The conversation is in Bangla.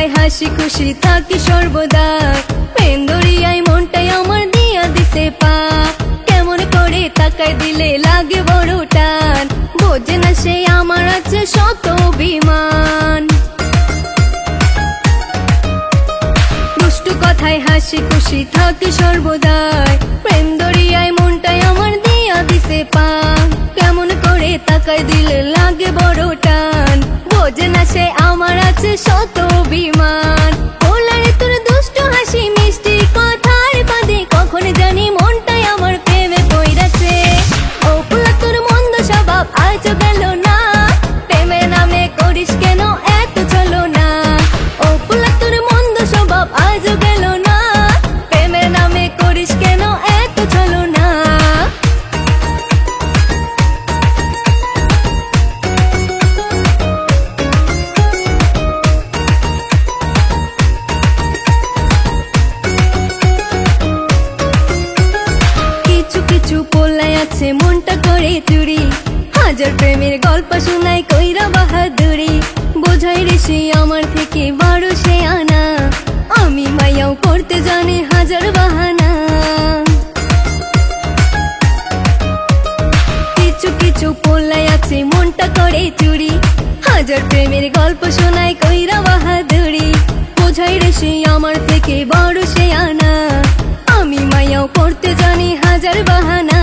কথায় হাসি খুশি থাকি সর্বদাই। প্রেম দরিয়ায় মনটাই আমার দিয়া দিছে পা, কেমন করে তাকাই দিলে লাগে বড় টান। বোঝে না সে আমার আছে শত অভিমান। দুষ্টু কথায় হাসি খুশি থাকি সর্বদাই। প্রেম দরিয়ায় মনটাই আমার দিয়া দিছে পা, কেমন করে তাকাই দিলে লাগে বড় টান। বোঝে না সে আমার আছে শত অভিমান। ওলারে তোর দুষ্টু হাসি মিষ্টি কথার বাদে কখন জানি মনটাই আমার প্রেমে পইরাছে। ও পোলা তোর মন্দ স্বভাব আজও গেল না, প্রেমের নামে করিস কেন এত চলো না। ও পোলা তোর মন্দ স্বভাব আজও গেল না, প্রেমের নামে করিস কেন এত চলো না। কিছু পোলাই আছে মনটা করে চুরি, হাজার প্রেমের গল্প শোনায় কইরা বাহাদুরি। বোঝাই রে সে আমার থেকে বড় সে আনা, আমি মায়াও করতে জানে হাজার বাহানা। কিছু পোলাই আছে মনটা করে চুরি, হাজার প্রেমের গল্প শোনায় কইরা বাহাদুরি। বোঝাই রে সে আমার থেকে বড় সে আনা, আমি মায়াও করতে জানি হাজার বাহানা।